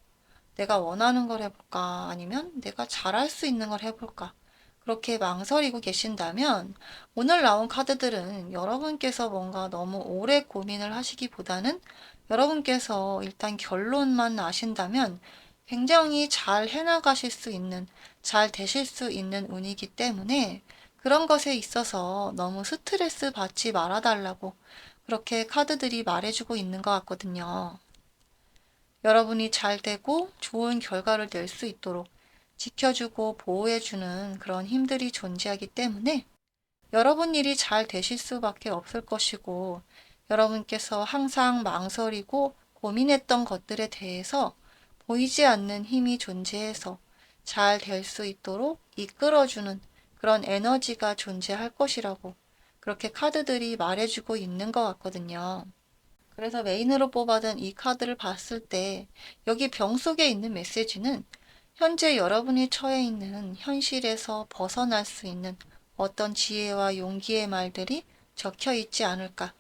내가 원하는 걸 해볼까? 아니면 내가 잘할 수 있는 걸 해볼까? 그렇게 망설이고 계신다면 오늘 나온 카드들은 여러분께서 뭔가 너무 오래 고민을 하시기보다는 여러분께서 일단 결론만 아신다면 굉장히 잘 해나가실 수 있는, 잘 되실 수 있는 운이기 때문에 그런 것에 있어서 너무 스트레스 받지 말아달라고 그렇게 카드들이 말해주고 있는 것 같거든요. 여러분이 잘 되고 좋은 결과를 낼 수 있도록 지켜주고 보호해주는 그런 힘들이 존재하기 때문에 여러분 일이 잘 되실 수밖에 없을 것이고 여러분께서 항상 망설이고 고민했던 것들에 대해서 보이지 않는 힘이 존재해서 잘 될 수 있도록 이끌어주는 그런 에너지가 존재할 것이라고 그렇게 카드들이 말해주고 있는 것 같거든요. 그래서 메인으로 뽑아둔 이 카드를 봤을 때 여기 병 속에 있는 메시지는 현재 여러분이 처해 있는 현실에서 벗어날 수 있는 어떤 지혜와 용기의 말들이 적혀 있지 않을까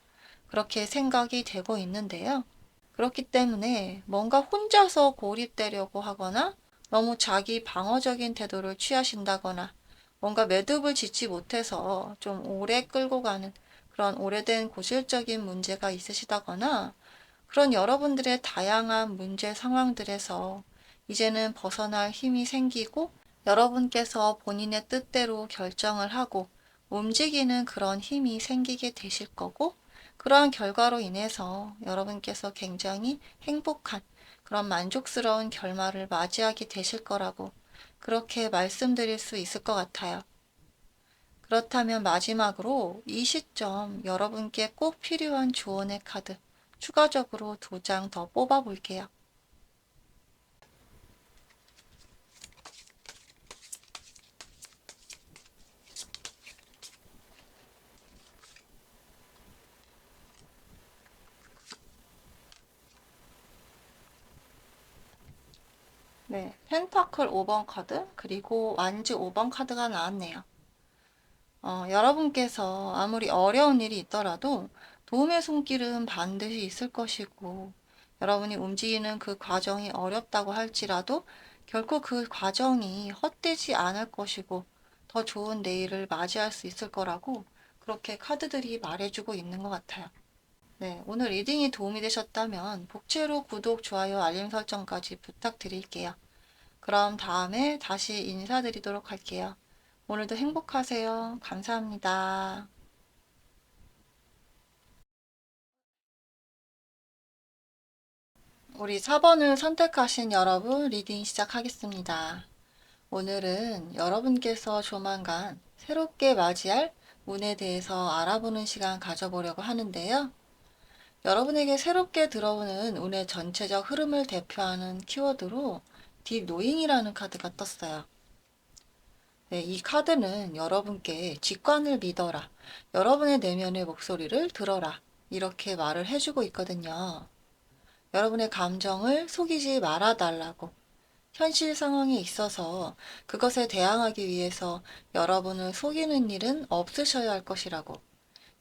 그렇게 생각이 되고 있는데요. 그렇기 때문에 뭔가 혼자서 고립되려고 하거나 너무 자기 방어적인 태도를 취하신다거나 뭔가 매듭을 짓지 못해서 좀 오래 끌고 가는 그런 오래된 고질적인 문제가 있으시다거나 그런 여러분들의 다양한 문제 상황들에서 이제는 벗어날 힘이 생기고 여러분께서 본인의 뜻대로 결정을 하고 움직이는 그런 힘이 생기게 되실 거고 그러한 결과로 인해서 여러분께서 굉장히 행복한 그런 만족스러운 결말을 맞이하게 되실 거라고 그렇게 말씀드릴 수 있을 것 같아요. 그렇다면 마지막으로 이 시점 여러분께 꼭 필요한 조언의 카드 추가적으로 2장 더 뽑아 볼게요. 네, 펜타클 5번 카드, 그리고 완즈 5번 카드가 나왔네요. 여러분께서 아무리 어려운 일이 있더라도 도움의 손길은 반드시 있을 것이고, 여러분이 움직이는 그 과정이 어렵다고 할지라도 결코 그 과정이 헛되지 않을 것이고, 더 좋은 내일을 맞이할 수 있을 거라고 그렇게 카드들이 말해주고 있는 것 같아요. 네, 오늘 리딩이 도움이 되셨다면 복채로 구독, 좋아요, 알림 설정까지 부탁드릴게요. 그럼 다음에 다시 인사드리도록 할게요. 오늘도 행복하세요. 감사합니다. 우리 4번을 선택하신 여러분 리딩 시작하겠습니다. 오늘은 여러분께서 조만간 새롭게 맞이할 운에 대해서 알아보는 시간 가져보려고 하는데요. 여러분에게 새롭게 들어오는 운의 전체적 흐름을 대표하는 키워드로 딥 노잉이라는 카드가 떴어요. 네, 이 카드는 여러분께 직관을 믿어라, 여러분의 내면의 목소리를 들어라, 이렇게 말을 해주고 있거든요. 여러분의 감정을 속이지 말아달라고, 현실 상황에 있어서 그것에 대항하기 위해서 여러분을 속이는 일은 없으셔야 할 것이라고,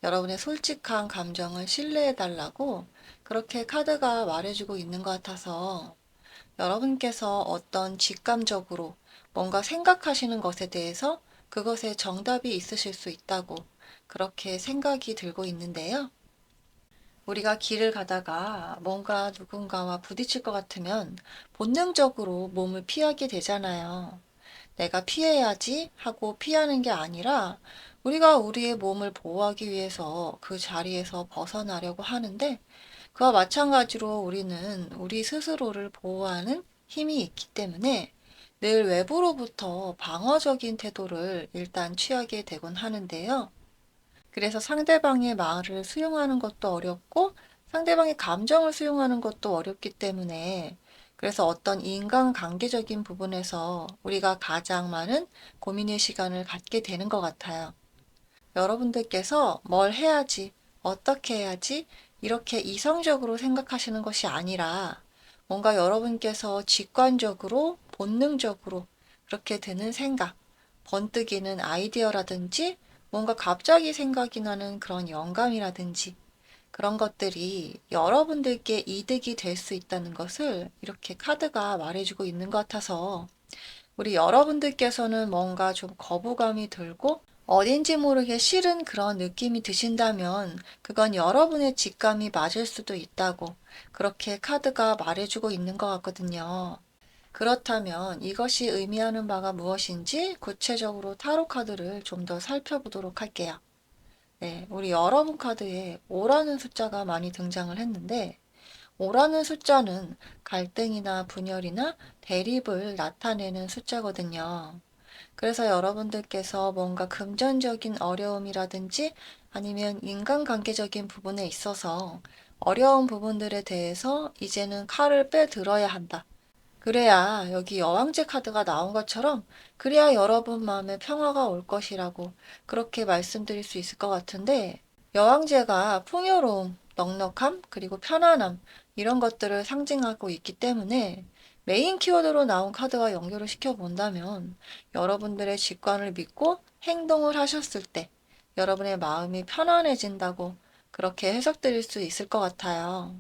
여러분의 솔직한 감정을 신뢰해달라고 그렇게 카드가 말해주고 있는 것 같아서 여러분께서 어떤 직감적으로 뭔가 생각하시는 것에 대해서 그것에 정답이 있으실 수 있다고 그렇게 생각이 들고 있는데요. 우리가 길을 가다가 뭔가 누군가와 부딪힐 것 같으면 본능적으로 몸을 피하게 되잖아요. 내가 피해야지 하고 피하는 게 아니라 우리가 우리의 몸을 보호하기 위해서 그 자리에서 벗어나려고 하는데 그와 마찬가지로 우리는 우리 스스로를 보호하는 힘이 있기 때문에 늘 외부로부터 방어적인 태도를 일단 취하게 되곤 하는데요. 그래서 상대방의 말을 수용하는 것도 어렵고 상대방의 감정을 수용하는 것도 어렵기 때문에 그래서 어떤 인간관계적인 부분에서 우리가 가장 많은 고민의 시간을 갖게 되는 것 같아요. 여러분들께서 뭘 해야지, 어떻게 해야지, 이렇게 이성적으로 생각하시는 것이 아니라 뭔가 여러분께서 직관적으로, 본능적으로 그렇게 드는 생각, 번뜩이는 아이디어라든지 뭔가 갑자기 생각이 나는 그런 영감이라든지 그런 것들이 여러분들께 이득이 될 수 있다는 것을 이렇게 카드가 말해주고 있는 것 같아서 우리 여러분들께서는 뭔가 좀 거부감이 들고 어딘지 모르게 싫은 그런 느낌이 드신다면 그건 여러분의 직감이 맞을 수도 있다고 그렇게 카드가 말해주고 있는 것 같거든요. 그렇다면 이것이 의미하는 바가 무엇인지 구체적으로 타로 카드를 좀 더 살펴보도록 할게요. 네, 우리 여러분 카드에 5라는 숫자가 많이 등장을 했는데 5라는 숫자는 갈등이나 분열이나 대립을 나타내는 숫자거든요. 그래서 여러분들께서 뭔가 금전적인 어려움이라든지 아니면 인간관계적인 부분에 있어서 어려운 부분들에 대해서 이제는 칼을 빼들어야 한다. 그래야 여기 여왕제 카드가 나온 것처럼 그래야 여러분 마음에 평화가 올 것이라고 그렇게 말씀드릴 수 있을 것 같은데 여왕제가 풍요로움, 넉넉함, 그리고 편안함 이런 것들을 상징하고 있기 때문에 메인 키워드로 나온 카드와 연결을 시켜 본다면 여러분들의 직관을 믿고 행동을 하셨을 때 여러분의 마음이 편안해진다고 그렇게 해석드릴 수 있을 것 같아요.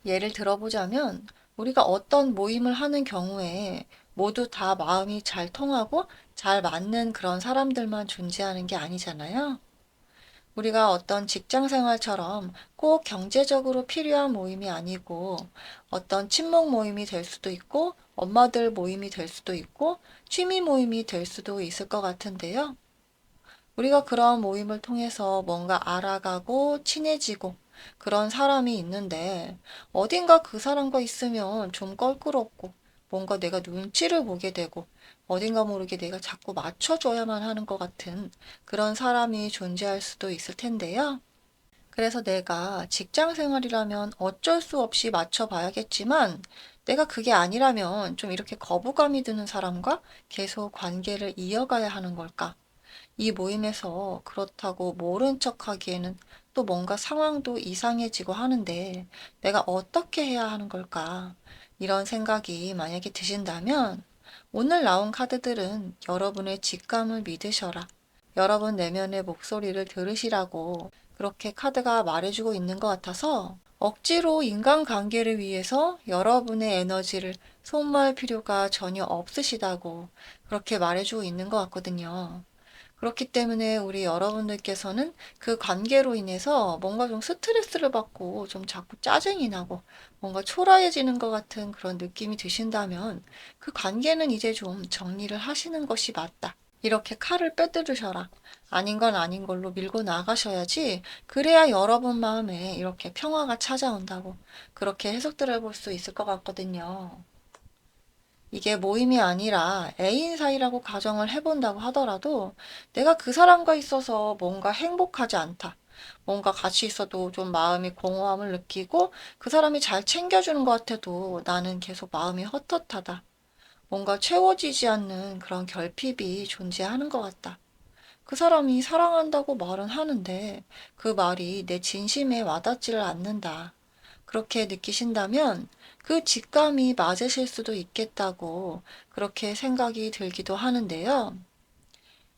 예를 들어보자면 우리가 어떤 모임을 하는 경우에 모두 다 마음이 잘 통하고 잘 맞는 그런 사람들만 존재하는 게 아니잖아요. 우리가 어떤 직장 생활처럼 꼭 경제적으로 필요한 모임이 아니고 어떤 친목 모임이 될 수도 있고 엄마들 모임이 될 수도 있고 취미 모임이 될 수도 있을 것 같은데요. 우리가 그런 모임을 통해서 뭔가 알아가고 친해지고 그런 사람이 있는데 어딘가 그 사람과 있으면 좀 껄끄럽고 뭔가 내가 눈치를 보게 되고 어딘가 모르게 내가 자꾸 맞춰줘야만 하는 것 같은 그런 사람이 존재할 수도 있을 텐데요. 그래서 내가 직장 생활이라면 어쩔 수 없이 맞춰봐야겠지만 내가 그게 아니라면 좀 이렇게 거부감이 드는 사람과 계속 관계를 이어가야 하는 걸까? 이 모임에서 그렇다고 모른 척 하기에는 또 뭔가 상황도 이상해지고 하는데 내가 어떻게 해야 하는 걸까? 이런 생각이 만약에 드신다면 오늘 나온 카드들은 여러분의 직감을 믿으셔라. 여러분 내면의 목소리를 들으시라고 그렇게 카드가 말해주고 있는 것 같아서 억지로 인간관계를 위해서 여러분의 에너지를 소모할 필요가 전혀 없으시다고 그렇게 말해주고 있는 것 같거든요. 그렇기 때문에 우리 여러분들께서는 그 관계로 인해서 뭔가 좀 스트레스를 받고 좀 자꾸 짜증이 나고 뭔가 초라해지는 것 같은 그런 느낌이 드신다면 그 관계는 이제 좀 정리를 하시는 것이 맞다. 이렇게 칼을 빼들으셔라. 아닌 건 아닌 걸로 밀고 나가셔야지. 그래야 여러분 마음에 이렇게 평화가 찾아온다고 그렇게 해석들을 볼 수 있을 것 같거든요. 이게 모임이 아니라 애인 사이라고 가정을 해본다고 하더라도 내가 그 사람과 있어서 뭔가 행복하지 않다. 뭔가 같이 있어도 좀 마음이 공허함을 느끼고 그 사람이 잘 챙겨주는 것 같아도 나는 계속 마음이 헛헛하다. 뭔가 채워지지 않는 그런 결핍이 존재하는 것 같다. 그 사람이 사랑한다고 말은 하는데 그 말이 내 진심에 와닿지를 않는다. 그렇게 느끼신다면 그 직감이 맞으실 수도 있겠다고 그렇게 생각이 들기도 하는데요.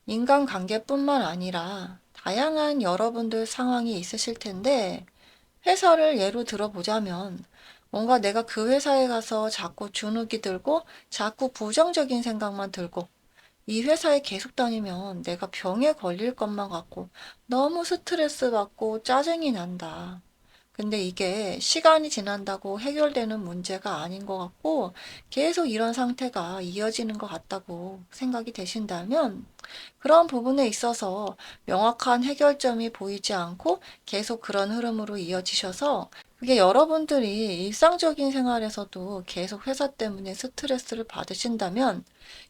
인간관계뿐만 아니라 다양한 여러분들 상황이 있으실 텐데 회사를 예로 들어보자면 뭔가 내가 그 회사에 가서 자꾸 주눅이 들고 자꾸 부정적인 생각만 들고 이 회사에 계속 다니면 내가 병에 걸릴 것만 같고 너무 스트레스 받고 짜증이 난다. 근데 이게 시간이 지난다고 해결되는 문제가 아닌 것 같고 계속 이런 상태가 이어지는 것 같다고 생각이 되신다면 그런 부분에 있어서 명확한 해결점이 보이지 않고 계속 그런 흐름으로 이어지셔서 그게 여러분들이 일상적인 생활에서도 계속 회사 때문에 스트레스를 받으신다면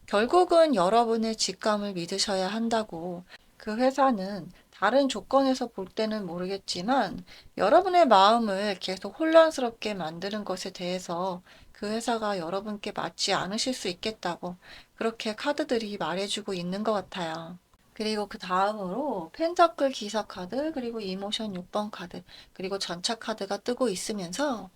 결국은 여러분의 직감을 믿으셔야 한다고 그 회사는 다른 조건에서 볼 때는 모르겠지만 여러분의 마음을 계속 혼란스럽게 만드는 것에 대해서 그 회사가 여러분께 맞지 않으실 수 있겠다고 그렇게 카드들이 말해주고 있는 것 같아요. 그리고 그 다음으로 펜타클 기사 카드, 그리고 이모션 6번 카드, 그리고 전차 카드가 뜨고 있으면서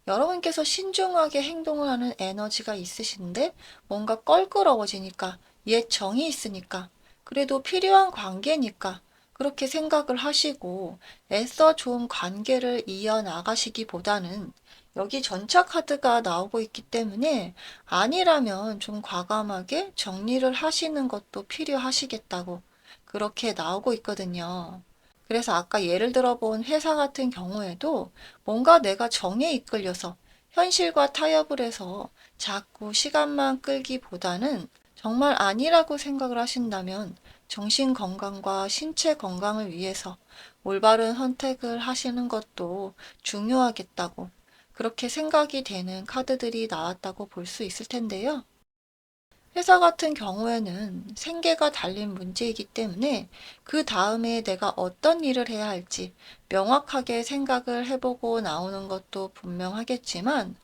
여러분께서 신중하게 행동을 하는 에너지가 있으신데 뭔가 껄끄러워지니까 옛 정이 있으니까 그래도 필요한 관계니까 그렇게 생각을 하시고 애써 좀 관계를 이어나가시기보다는 여기 전차 카드가 나오고 있기 때문에 아니라면 좀 과감하게 정리를 하시는 것도 필요하시겠다고 그렇게 나오고 있거든요. 그래서 아까 예를 들어 본 회사 같은 경우에도 뭔가 내가 정에 이끌려서 현실과 타협을 해서 자꾸 시간만 끌기보다는 정말 아니라고 생각을 하신다면 정신 건강과 신체 건강을 위해서 올바른 선택을 하시는 것도 중요하겠다고 그렇게 생각이 되는 카드들이 나왔다고 볼 수 있을 텐데요. 회사 같은 경우에는 생계가 달린 문제이기 때문에 그 다음에 내가 어떤 일을 해야 할지 명확하게 생각을 해보고 나오는 것도 분명하겠지만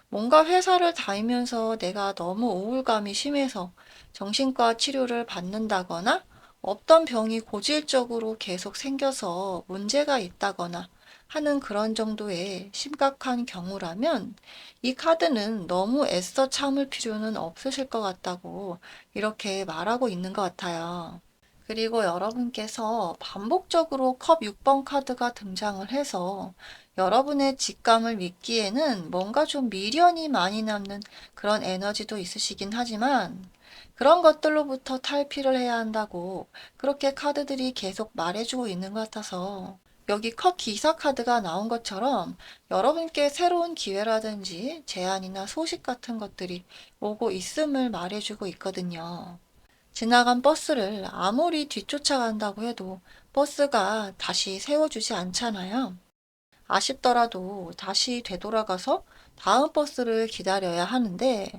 뭔가 회사를 다니면서 내가 너무 우울감이 심해서 정신과 치료를 받는다거나 어떤 병이 고질적으로 계속 생겨서 문제가 있다거나 하는 그런 정도의 심각한 경우라면 이 카드는 너무 애써 참을 필요는 없으실 것 같다고 이렇게 말하고 있는 것 같아요. 그리고 여러분께서 반복적으로 컵 6번 카드가 등장을 해서 여러분의 직감을 믿기에는 뭔가 좀 미련이 많이 남는 그런 에너지도 있으시긴 하지만 그런 것들로부터 탈피를 해야 한다고 그렇게 카드들이 계속 말해주고 있는 것 같아서 여기 컵 기사 카드가 나온 것처럼 여러분께 새로운 기회라든지 제안이나 소식 같은 것들이 오고 있음을 말해주고 있거든요. 지나간 버스를 아무리 뒤쫓아간다고 해도 버스가 다시 세워주지 않잖아요. 아쉽더라도 다시 되돌아가서 다음 버스를 기다려야 하는데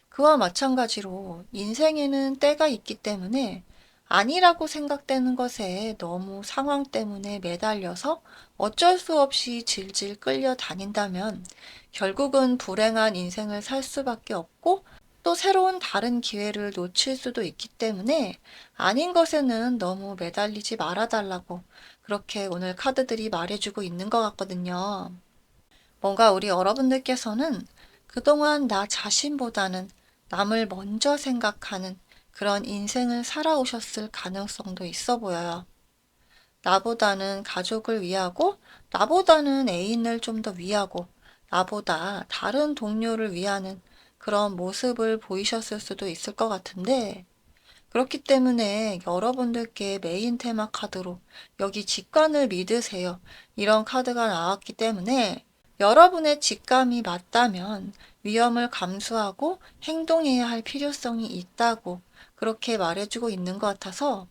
그와 마찬가지로 인생에는 때가 있기 때문에 아니라고 생각되는 것에 너무 상황 때문에 매달려서 어쩔 수 없이 질질 끌려 다닌다면 결국은 불행한 인생을 살 수밖에 없고 또 새로운 다른 기회를 놓칠 수도 있기 때문에 아닌 것에는 너무 매달리지 말아달라고 그렇게 오늘 카드들이 말해주고 있는 것 같거든요. 뭔가 우리 여러분들께서는 그동안 나 자신보다는 남을 먼저 생각하는 그런 인생을 살아오셨을 가능성도 있어 보여요. 나보다는 가족을 위하고, 나보다는 애인을 좀 더 위하고, 나보다 다른 동료를 위하는 그런 모습을 보이셨을 수도 있을 것 같은데, 그렇기 때문에 여러분들께 메인 테마 카드로 여기 직관을 믿으세요. 이런 카드가 나왔기 때문에 여러분의 직감이 맞다면 위험을 감수하고 행동해야 할 필요성이 있다고 그렇게 말해주고 있는 것 같아서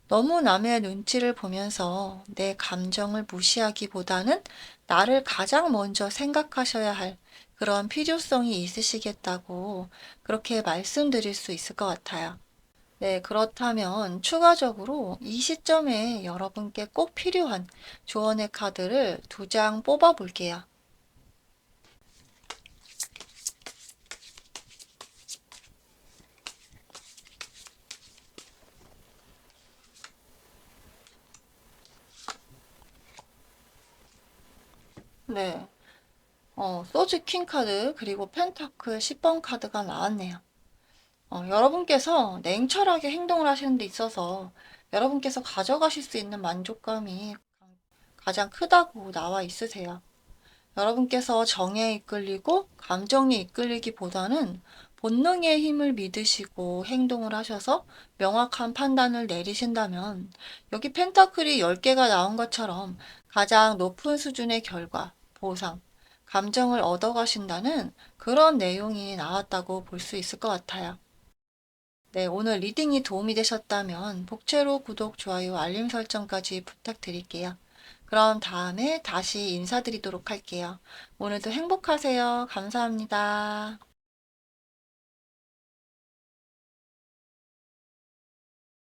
너무 남의 눈치를 보면서 내 감정을 무시하기보다는 나를 가장 먼저 생각하셔야 할 그런 필요성이 있으시겠다고 그렇게 말씀드릴 수 있을 것 같아요. 네, 그렇다면 추가적으로 이 시점에 여러분께 꼭 필요한 조언의 카드를 두 장 뽑아 볼게요. 네, 소주 퀸 카드 그리고 펜타클 10번 카드가 나왔네요. 여러분께서 냉철하게 행동을 하시는 데 있어서 여러분께서 가져가실 수 있는 만족감이 가장 크다고 나와 있으세요. 여러분께서 정에 이끌리고 감정에 이끌리기보다는 본능의 힘을 믿으시고 행동을 하셔서 명확한 판단을 내리신다면 여기 펜타클이 10개가 나온 것처럼 가장 높은 수준의 결과, 보상, 감정을 얻어가신다는 그런 내용이 나왔다고 볼 수 있을 것 같아요. 네, 오늘 리딩이 도움이 되셨다면 복채로 구독, 좋아요, 알림 설정까지 부탁드릴게요. 그럼 다음에 다시 인사드리도록 할게요. 오늘도 행복하세요. 감사합니다.